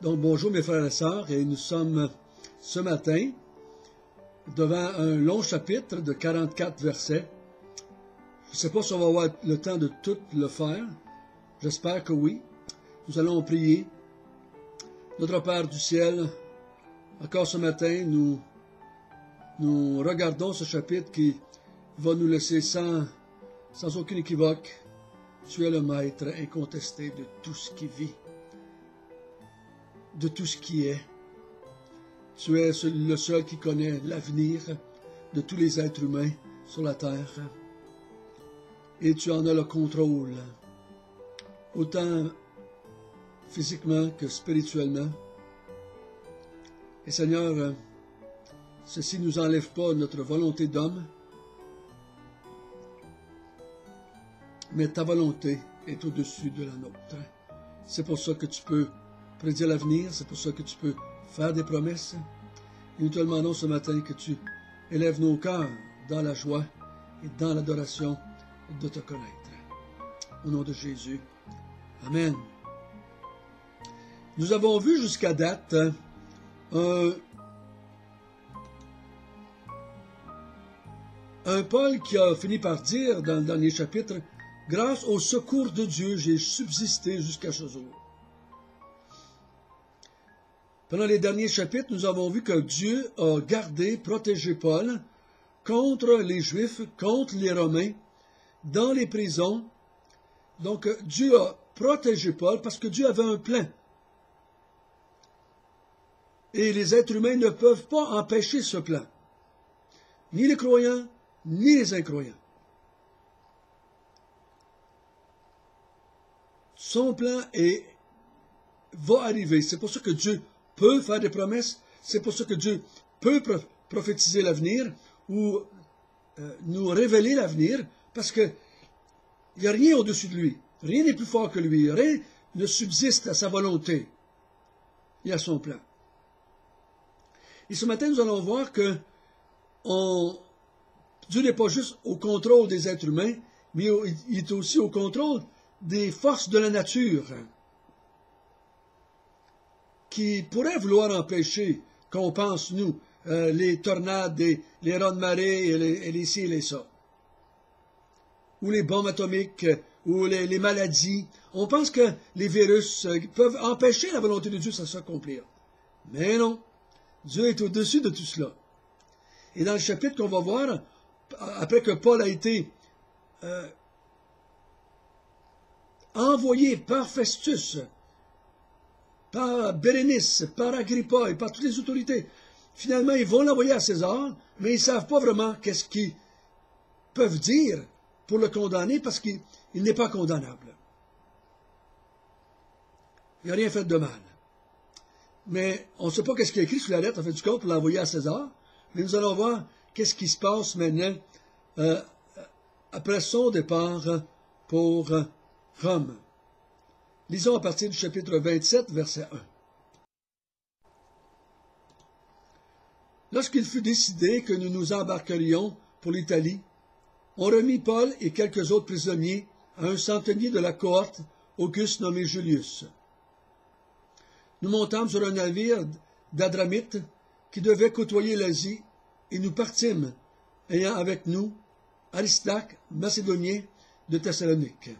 Donc bonjour mes frères et sœurs, et nous sommes ce matin devant un long chapitre de 44 versets. Je ne sais pas si on va avoir le temps de tout le faire, j'espère que oui. Nous allons prier. Notre Père du ciel, encore ce matin, nous regardons ce chapitre qui va nous laisser sans aucun équivoque. Tu es le maître incontesté de tout ce qui vit, de tout ce qui est. Tu es le seul qui connaît l'avenir de tous les êtres humains sur la terre. Et tu en as le contrôle, autant physiquement que spirituellement. Et Seigneur, ceci ne nous enlève pas notre volonté d'homme, mais ta volonté est au-dessus de la nôtre. C'est pour ça que tu peux prédire l'avenir, c'est pour ça que tu peux faire des promesses. Et nous te demandons ce matin que tu élèves nos cœurs dans la joie et dans l'adoration de te connaître. Au nom de Jésus. Amen. Nous avons vu jusqu'à date un Paul qui a fini par dire dans le dernier chapitre, « Grâce au secours de Dieu, j'ai subsisté jusqu'à ce jour. » Pendant les derniers chapitres, nous avons vu que Dieu a gardé, protégé Paul contre les Juifs, contre les Romains, dans les prisons. Donc Dieu a protégé Paul parce que Dieu avait un plan. Et les êtres humains ne peuvent pas empêcher ce plan. Ni les croyants, ni les incroyants. Son plan va arriver. C'est pour ça que Dieu peut faire des promesses. C'est pour ça que Dieu peut prophétiser l'avenir ou nous révéler l'avenir, parce qu'il n'y a rien au-dessus de lui. Rien n'est plus fort que lui. Rien ne subsiste à sa volonté et à son plan. Et ce matin, nous allons voir que Dieu n'est pas juste au contrôle des êtres humains, mais il est aussi au contrôle des forces de la nature qui pourraient vouloir empêcher qu'on pense, nous, les tornades, les raz-de-marée et les ci et les ça, ou les bombes atomiques, ou les maladies. On pense que les virus peuvent empêcher la volonté de Dieu de s'accomplir. Mais non, Dieu est au-dessus de tout cela. Et dans le chapitre qu'on va voir, après que Paul a été envoyé par Festus, par Bérénice, par Agrippa et par toutes les autorités, finalement ils vont l'envoyer à César, mais ils ne savent pas vraiment qu'est-ce qu'ils peuvent dire pour le condamner, parce qu'il n'est pas condamnable. Il n'a rien fait de mal. Mais on ne sait pas qu'est-ce qu'il y a écrit sur la lettre, en fait du compte, pour l'envoyer à César, mais nous allons voir qu'est-ce qui se passe maintenant après son départ pour Rome. Lisons à partir du chapitre 27, verset 1. Lorsqu'il fut décidé que nous nous embarquerions pour l'Italie, on remit Paul et quelques autres prisonniers à un centenier de la cohorte Auguste nommé Julius. Nous montâmes sur un navire d'Adramite qui devait côtoyer l'Asie, et nous partîmes, ayant avec nous Aristarque, Macédonien de Thessalonique.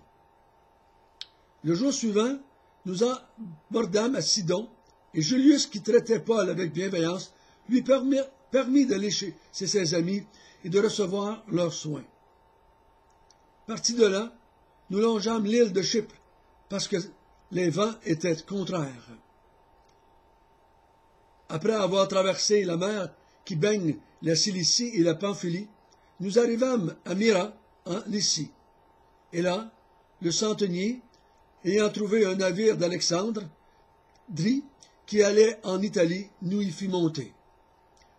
Le jour suivant, nous abordâmes à Sidon, et Julius, qui traitait Paul avec bienveillance, lui permit d'aller chez ses amis et de recevoir leurs soins. Partis de là, nous longeâmes l'île de Chypre, parce que les vents étaient contraires. Après avoir traversé la mer qui baigne la Cilicie et la Pamphylie, nous arrivâmes à Myra, en Lycie. Et là, le centenier, ayant trouvé un navire d'Alexandre, qui allait en Italie, nous y fit monter.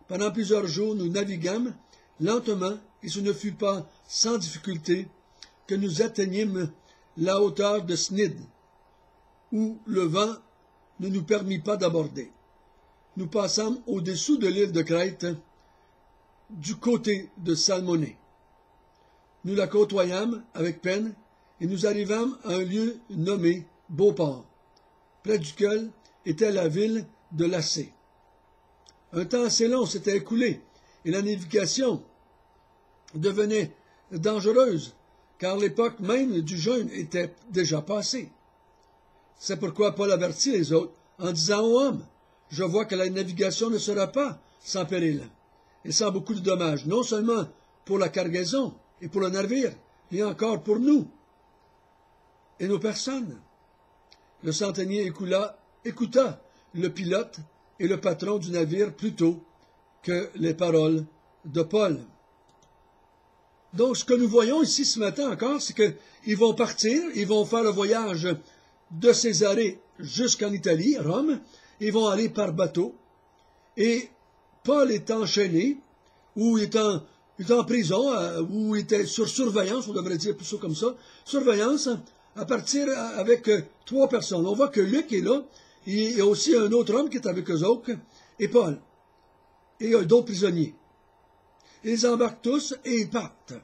Pendant plusieurs jours, nous naviguâmes lentement, et ce ne fut pas sans difficulté que nous atteignîmes la hauteur de Snide, où le vent ne nous permit pas d'aborder. Nous passâmes au-dessous de l'île de Crète, du côté de Salmonée. Nous la côtoyâmes avec peine, et nous arrivâmes à un lieu nommé Beauport, près duquel était la ville de Lacée. Un temps assez long s'était écoulé et la navigation devenait dangereuse, car l'époque même du jeûne était déjà passée. C'est pourquoi Paul avertit les autres en disant aux hommes, « Je vois que la navigation ne sera pas sans péril et sans beaucoup de dommages, non seulement pour la cargaison et pour le navire, mais encore pour nous et nos personnes. » Le centenier écouta le pilote et le patron du navire plutôt que les paroles de Paul. Donc, ce que nous voyons ici ce matin encore, c'est qu'ils vont partir, ils vont faire le voyage de Césarée jusqu'en Italie, Rome, ils vont aller par bateau, et Paul est enchaîné, ou il est en prison, ou il était sur surveillance, on devrait dire plutôt comme ça, surveillance, à partir avec 3 personnes. On voit que Luc est là, il y a aussi un autre homme qui est avec eux autres, et Paul, et il y a d'autres prisonniers. Ils embarquent tous et ils partent.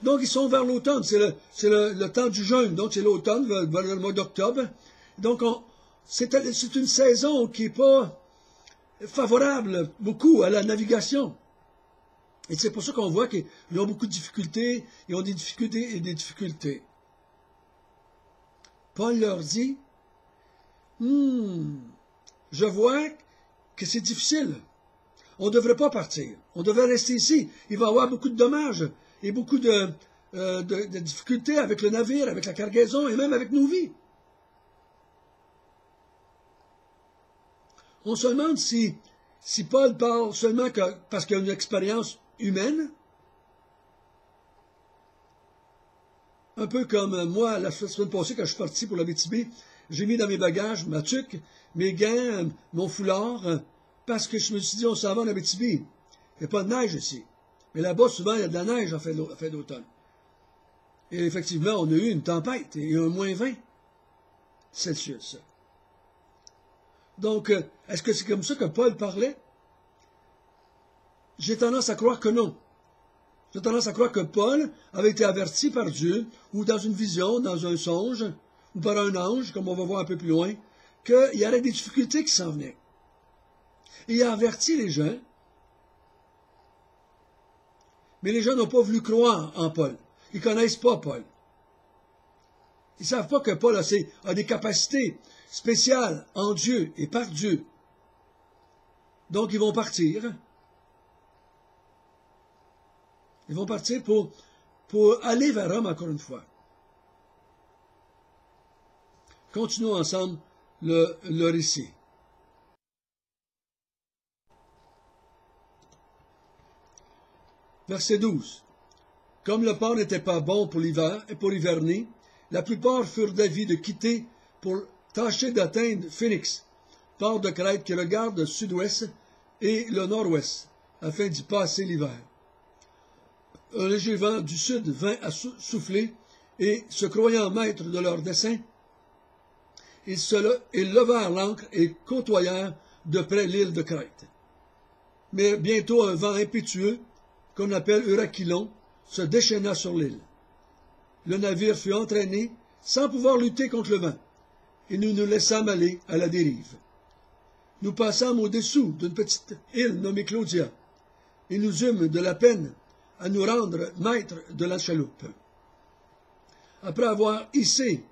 Donc, ils sont vers l'automne. C'est le temps du jeûne. Donc, c'est l'automne, vers le mois d'octobre. Donc, c'est une saison qui n'est pas favorable beaucoup à la navigation. Et c'est pour ça qu'on voit qu'ils ont beaucoup de difficultés. Ils ont des difficultés et des difficultés. Paul leur dit, « Je vois que c'est difficile. On ne devrait pas partir. On devrait rester ici. Il va y avoir beaucoup de dommages et beaucoup de difficultés avec le navire, avec la cargaison et même avec nos vies. » On se demande si Paul parle seulement parce qu'il a une expérience humaine, un peu comme moi, la semaine passée, quand je suis parti pour l'Abitibi, j'ai mis dans mes bagages ma tuque, mes gants, mon foulard, parce que je me suis dit, on s'en va en Abitibi. Il n'y a pas de neige ici. Mais là-bas, souvent, il y a de la neige en fin d'automne. Et effectivement, on a eu une tempête et un moins 20 Celsius. Donc, est-ce que c'est comme ça que Paul parlait? J'ai tendance à croire que non. J'ai tendance à croire que Paul avait été averti par Dieu, ou dans une vision, dans un songe, ou par un ange, comme on va voir un peu plus loin, qu'il y aurait des difficultés qui s'en venaient. Et il a averti les gens, mais les gens n'ont pas voulu croire en Paul. Ils ne connaissent pas Paul. Ils ne savent pas que Paul a des capacités spéciales en Dieu et par Dieu. Donc ils vont partir. Ils vont partir pour aller vers Rome encore une fois. Continuons ensemble le récit. Verset 12. Comme le port n'était pas bon pour l'hiver et pour hiverner, la plupart furent d'avis de quitter pour tâcher d'atteindre Phénix, port de Crète qui regarde le sud-ouest et le nord-ouest, afin d'y passer l'hiver. Un léger vent du sud vint à souffler, et, se croyant maîtres de leur dessein, ils levèrent l'ancre et côtoyèrent de près l'île de Crète. Mais bientôt un vent impétueux, qu'on appelle Euraquilon, se déchaîna sur l'île. Le navire fut entraîné sans pouvoir lutter contre le vent, et nous nous laissâmes aller à la dérive. Nous passâmes au-dessous d'une petite île nommée Claudia, et nous eûmes de la peine à nous rendre maîtres de la chaloupe. Après l'avoir hissé,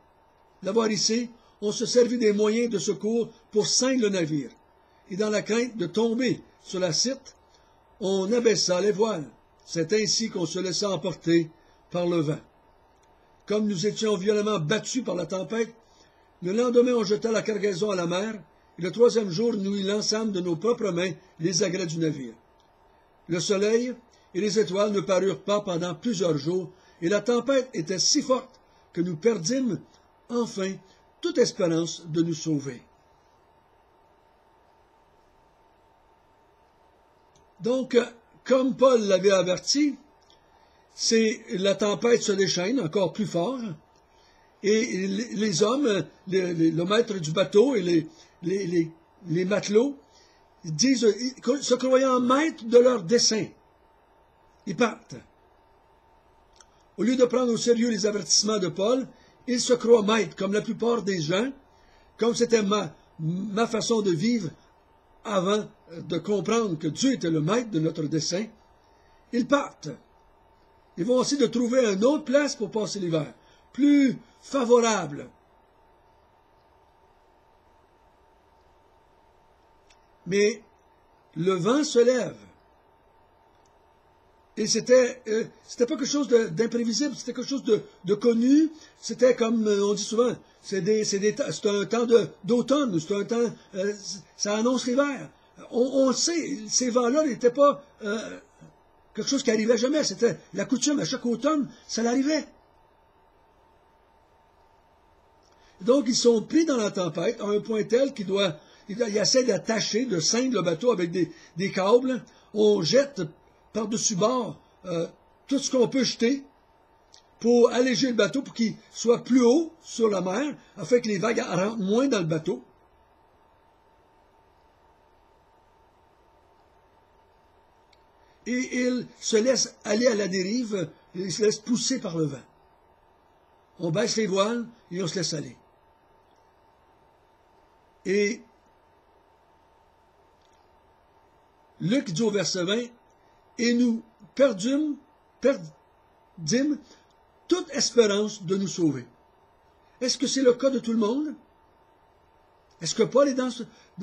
on se servit des moyens de secours pour ceindre le navire, et dans la crainte de tomber sur la Syrte, on abaissa les voiles. C'est ainsi qu'on se laissa emporter par le vent. Comme nous étions violemment battus par la tempête, le lendemain on jeta la cargaison à la mer, et le 3e jour nous y lançâmes de nos propres mains les agrès du navire. Le soleil et les étoiles ne parurent pas pendant plusieurs jours, et la tempête était si forte que nous perdîmes enfin toute espérance de nous sauver. Donc, comme Paul l'avait averti, la tempête se déchaîne encore plus fort, et les hommes, le maître du bateau et les matelots, disent, se croyant maîtres de leur dessein, ils partent. Au lieu de prendre au sérieux les avertissements de Paul, ils se croient maîtres, comme la plupart des gens, comme c'était ma façon de vivre avant de comprendre que Dieu était le maître de notre dessein, ils partent. Ils vont essayer de trouver une autre place pour passer l'hiver, plus favorable. Mais le vent se lève. Et c'était pas quelque chose d'imprévisible, c'était quelque chose de connu. C'était comme on dit souvent, c'est un temps d'automne, c'est un temps, ça annonce l'hiver. On sait, ces vents-là n'étaient pas quelque chose qui arrivait jamais. C'était la coutume, à chaque automne, ça l'arrivait. Donc ils sont pris dans la tempête à un point tel qu'il essaie d'attacher, de ceindre le bateau avec des câbles. On jette par-dessus bord tout ce qu'on peut jeter pour alléger le bateau, pour qu'il soit plus haut sur la mer, afin que les vagues rentrent moins dans le bateau. Et il se laisse aller à la dérive, il se laisse pousser par le vent. On baisse les voiles et on se laisse aller. Et Luc dit au verset 20, « Et nous perdîmes toute espérance de nous sauver. » Est-ce que c'est le cas de tout le monde? Est-ce que Paul est dans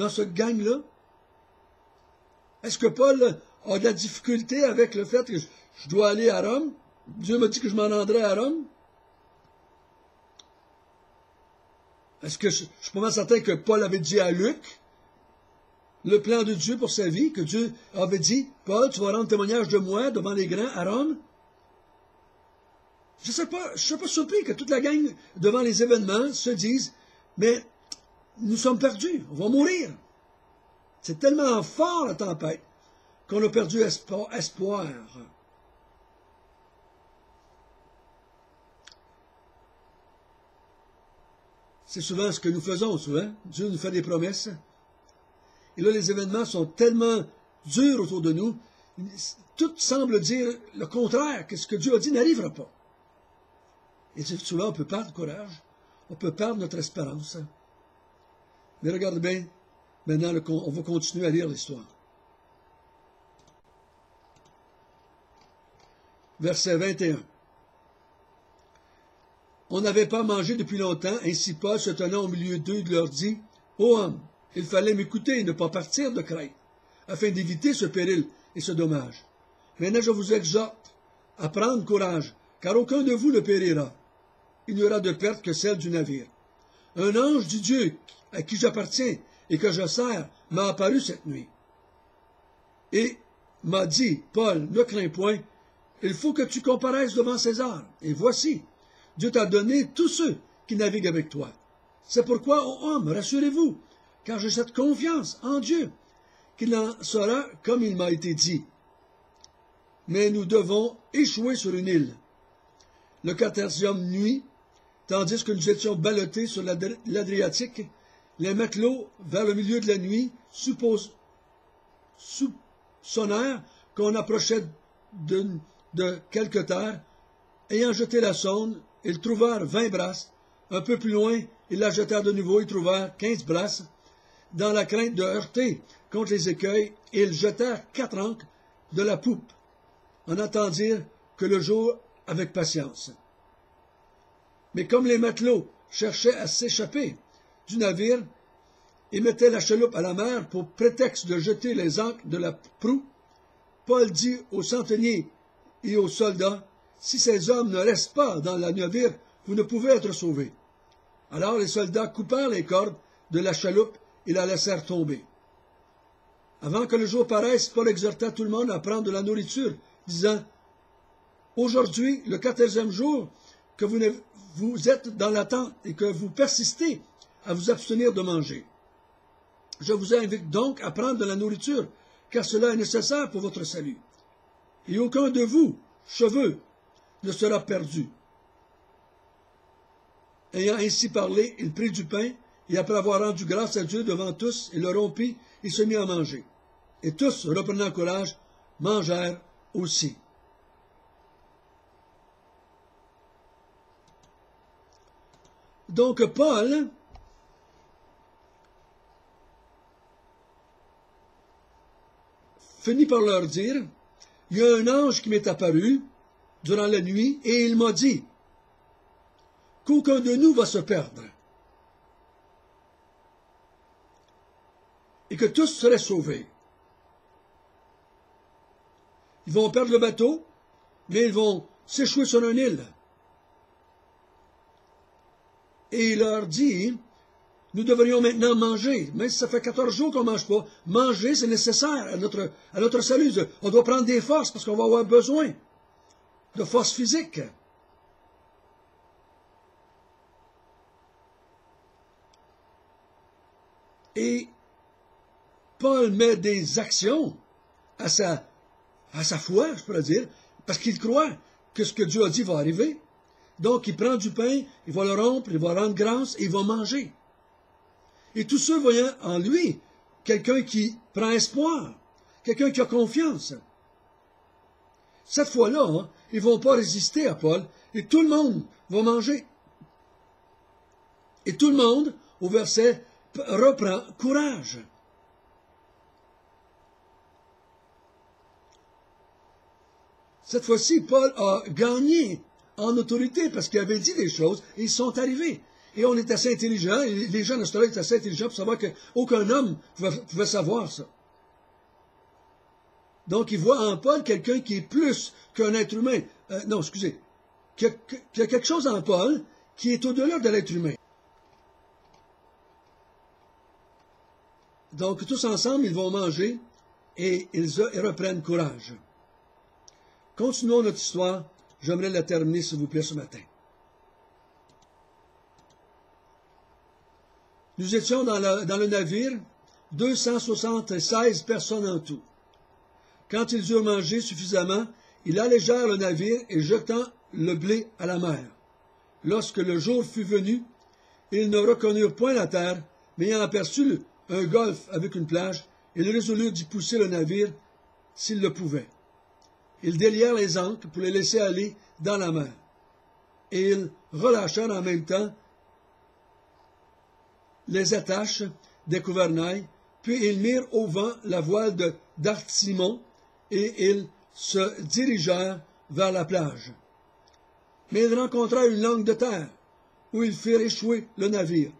ce gang-là? Est-ce que Paul a de la difficulté avec le fait que je dois aller à Rome? Dieu m'a dit que je m'en rendrai à Rome? Est-ce que je suis pas mal certain que Paul avait dit à Luc le plan de Dieu pour sa vie, que Dieu avait dit, Paul, tu vas rendre témoignage de moi devant les grands à Rome? Je ne suis pas surpris que toute la gang, devant les événements, se dise, mais nous sommes perdus, on va mourir. C'est tellement fort la tempête qu'on a perdu espoir. C'est souvent ce que nous faisons, souvent. Dieu nous fait des promesses. Et là, les événements sont tellement durs autour de nous, tout semble dire le contraire, que ce que Dieu a dit n'arrivera pas. Et souvent, on peut perdre courage, on peut perdre notre espérance. Mais regardez bien, maintenant, on va continuer à lire l'histoire. Verset 21. On n'avait pas mangé depuis longtemps, ainsi Paul, se tenant au milieu d'eux, leur dit, « Ô homme, il fallait m'écouter et ne pas partir de crainte, afin d'éviter ce péril et ce dommage. Maintenant, je vous exhorte à prendre courage, car aucun de vous ne périra. Il n'y aura de perte que celle du navire. Un ange du Dieu à qui j'appartiens et que je sers m'a apparu cette nuit. Et m'a dit, Paul, ne crains point, il faut que tu comparaisses devant César. Et voici, Dieu t'a donné tous ceux qui naviguent avec toi. C'est pourquoi, ô homme, rassurez-vous, car j'ai cette confiance en Dieu, qu'il en sera comme il m'a été dit. Mais nous devons échouer sur une île. Le 14e nuit, tandis que nous étions ballottés sur l'Adriatique, les matelots, vers le milieu de la nuit, soupçonnèrent qu'on approchait de quelque terre. Ayant jeté la sonde, ils trouvèrent 20 brasses. Un peu plus loin, ils la jetèrent de nouveau, ils trouvèrent 15 brasses. Dans la crainte de heurter contre les écueils, ils jetèrent 4 ancres de la poupe, en attendirent que le jour avec patience. Mais comme les matelots cherchaient à s'échapper du navire et mettaient la chaloupe à la mer pour prétexte de jeter les ancres de la proue, Paul dit aux centeniers et aux soldats, « Si ces hommes ne restent pas dans le navire, vous ne pouvez être sauvés. » Alors les soldats coupèrent les cordes de la chaloupe et la laissèrent tomber. Avant que le jour paraisse, Paul exhorta tout le monde à prendre de la nourriture, disant, « Aujourd'hui, le 14e jour, que vous êtes dans la tente et que vous persistez à vous abstenir de manger. Je vous invite donc à prendre de la nourriture, car cela est nécessaire pour votre salut. Et aucun de vous, cheveux, ne sera perdu. » Ayant ainsi parlé, il prit du pain, et après avoir rendu grâce à Dieu devant tous, il le rompit et se mit à manger. Et tous, reprenant courage, mangèrent aussi. Donc Paul finit par leur dire, « Il y a un ange qui m'est apparu durant la nuit et il m'a dit qu'aucun de nous va se perdre et que tous seraient sauvés. Ils vont perdre le bateau, mais ils vont s'échouer sur une île. Et il leur dit, nous devrions maintenant manger. Même si ça fait 14 jours qu'on ne mange pas, manger, c'est nécessaire à notre salut. On doit prendre des forces parce qu'on va avoir besoin de forces physiques. Et Paul met des actions à sa foi, je pourrais dire, parce qu'il croit que ce que Dieu a dit va arriver. Donc, il prend du pain, il va le rompre, il va rendre grâce et il va manger. Et tous ceux voyant en lui quelqu'un qui prend espoir, quelqu'un qui a confiance. Cette fois-là, hein, ils ne vont pas résister à Paul et tout le monde va manger. Et tout le monde, au verset, reprend courage. Cette fois-ci, Paul a gagné en autorité parce qu'il avait dit des choses et ils sont arrivés. Et on est assez intelligent, et les gens de ce temps-là étaient assez intelligents pour savoir qu'aucun homme pouvait savoir ça. Donc, ils voient en Paul quelqu'un qui est plus qu'un être humain. Non, excusez. Qu'il y a quelque chose en Paul qui est au-delà de l'être humain. Donc, tous ensemble, ils vont manger et ils reprennent courage. Continuons notre histoire. J'aimerais la terminer, s'il vous plaît, ce matin. Nous étions dans le navire, 276 personnes en tout. Quand ils eurent mangé suffisamment, ils allégèrent le navire et jetant le blé à la mer. Lorsque le jour fut venu, ils ne reconnurent point la terre, mais ayant aperçu un golfe avec une plage, ils résolurent d'y pousser le navire s'ils le pouvaient. Ils délièrent les ancres pour les laisser aller dans la mer. Et ils relâchèrent en même temps les attaches des gouvernails, puis ils mirent au vent la voile d'Artimon, et ils se dirigèrent vers la plage. Mais ils rencontrèrent une langue de terre, où ils firent échouer le navire.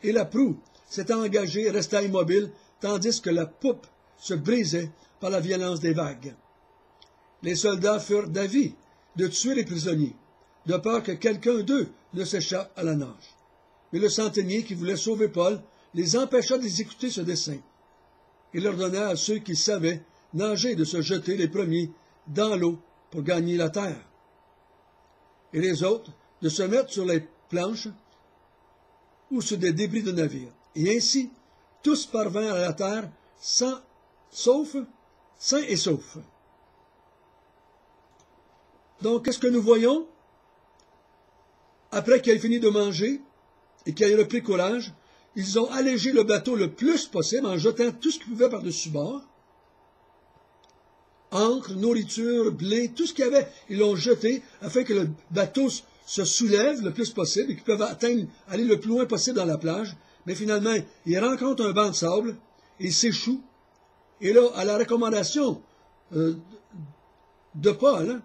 Et la proue, s'étant engagée, resta immobile, tandis que la poupe se brisait par la violence des vagues. Les soldats furent d'avis de tuer les prisonniers, de peur que quelqu'un d'eux ne s'échappe à la nage. Mais le centenier qui voulait sauver Paul les empêcha d'exécuter ce dessein. Il ordonna à ceux qui savaient nager de se jeter les premiers dans l'eau pour gagner la terre, et les autres de se mettre sur les planches ou sur des débris de navire. Et ainsi, tous parvinrent à la terre sains et saufs. Donc, qu'est-ce que nous voyons? Après qu'ils aient fini de manger et qu'ils aient repris courage, ils ont allégé le bateau le plus possible en jetant tout ce qu'ils pouvaient par-dessus bord. Ancre, nourriture, blé, tout ce qu'il y avait, ils l'ont jeté afin que le bateau se soulève le plus possible et qu'ils peuvent aller le plus loin possible dans la plage. Mais finalement, ils rencontrent un banc de sable, ils s'échouent. Et là, à la recommandation de Paul, hein,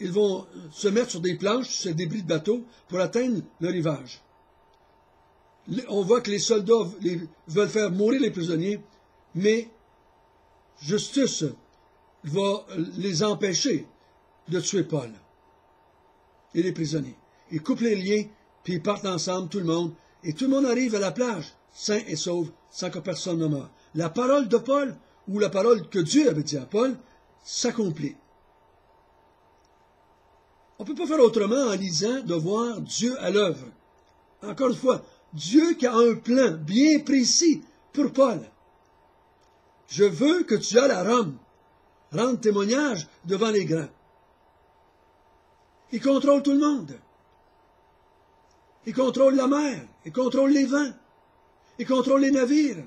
ils vont se mettre sur des planches, sur ces débris de bateau, pour atteindre le rivage. On voit que les soldats veulent faire mourir les prisonniers, mais Justus va les empêcher de tuer Paul et les prisonniers. Ils coupent les liens, puis ils partent ensemble, tout le monde, et tout le monde arrive à la plage, sain et sauf, sans que personne ne meure. La parole de Paul, ou la parole que Dieu avait dit à Paul, s'accomplit. On ne peut pas faire autrement en lisant de voir Dieu à l'œuvre. Encore une fois, Dieu qui a un plan bien précis pour Paul. Je veux que tu ailles à Rome, rendre témoignage devant les grands. Il contrôle tout le monde. Il contrôle la mer, il contrôle les vents, il contrôle les navires.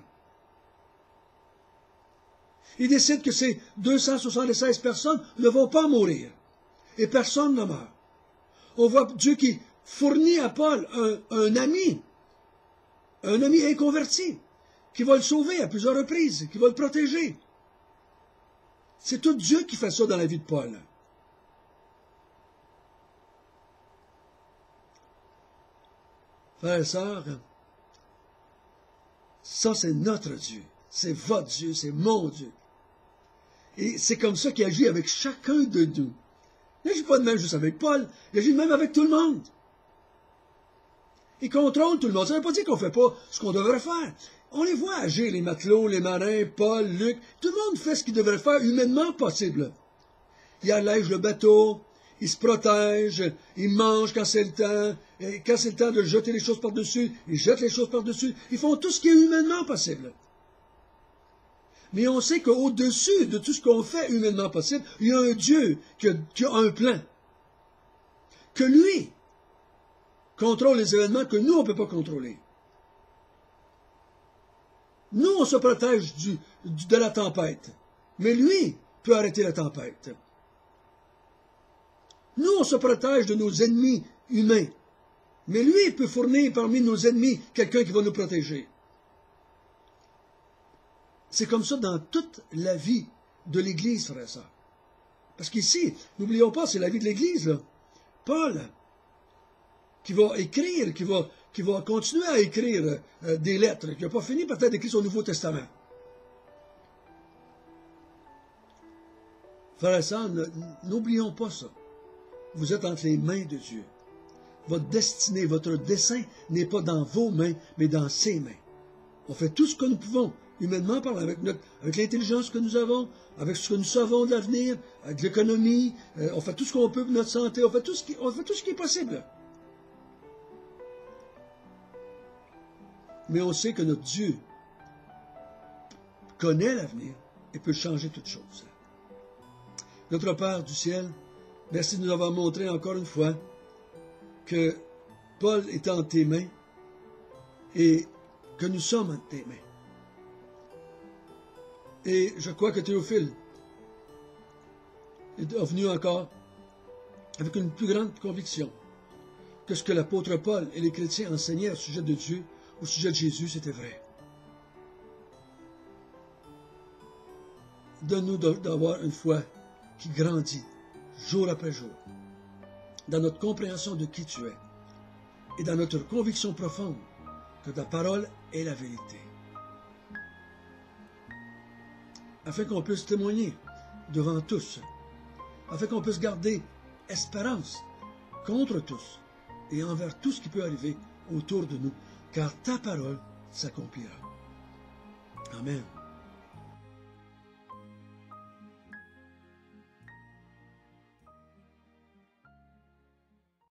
Il décide que ces 276 personnes ne vont pas mourir. Et personne ne meurt. On voit Dieu qui fournit à Paul un ami inconverti, qui va le sauver à plusieurs reprises, qui va le protéger. C'est tout Dieu qui fait ça dans la vie de Paul. Frères et sœurs, ça c'est notre Dieu, c'est votre Dieu, c'est mon Dieu. Et c'est comme ça qu'il agit avec chacun de nous. Il n'agit pas de même juste avec Paul, il agit de même avec tout le monde. Il contrôle tout le monde. Ça ne veut pas dire qu'on ne fait pas ce qu'on devrait faire. On les voit agir, les matelots, les marins, Paul, Luc. Tout le monde fait ce qu'il devrait faire humainement possible. Il allège le bateau, il se protège, il mange quand c'est le temps. Et quand c'est le temps de jeter les choses par-dessus, ils jettent les choses par-dessus. Ils font tout ce qui est humainement possible. Mais on sait qu'au-dessus de tout ce qu'on fait humainement possible, il y a un Dieu qui a un plan. Que lui contrôle les événements que nous, on ne peut pas contrôler. Nous, on se protège de la tempête. Mais lui peut arrêter la tempête. Nous, on se protège de nos ennemis humains. Mais lui peut fournir parmi nos ennemis quelqu'un qui va nous protéger. C'est comme ça dans toute la vie de l'Église, frère et sœurs. Parce qu'ici, n'oublions pas, c'est la vie de l'Église, là. Paul, qui va écrire, qui va continuer à écrire des lettres, qui n'a pas fini peut-être d'écrire son Nouveau Testament. Frères et sœurs, n'oublions pas ça. Vous êtes entre les mains de Dieu. Votre destinée, votre dessein n'est pas dans vos mains, mais dans ses mains. On fait tout ce que nous pouvons, humainement parlant, avec l'intelligence que nous avons, avec ce que nous savons de l'avenir, avec l'économie, on fait tout ce qu'on peut pour notre santé, on fait tout ce qui est possible. Mais on sait que notre Dieu connaît l'avenir et peut changer toutes choses. Notre Père du ciel, merci de nous avoir montré encore une fois que Paul est entre tes mains et que nous sommes entre tes mains. Et je crois que Théophile est venu encore avec une plus grande conviction que ce que l'apôtre Paul et les chrétiens enseignaient au sujet de Dieu, au sujet de Jésus, c'était vrai. Donne-nous d'avoir une foi qui grandit jour après jour, dans notre compréhension de qui tu es et dans notre conviction profonde que ta parole est la vérité. Afin qu'on puisse témoigner devant tous, afin qu'on puisse garder espérance contre tous et envers tout ce qui peut arriver autour de nous, car ta parole s'accomplira. Amen.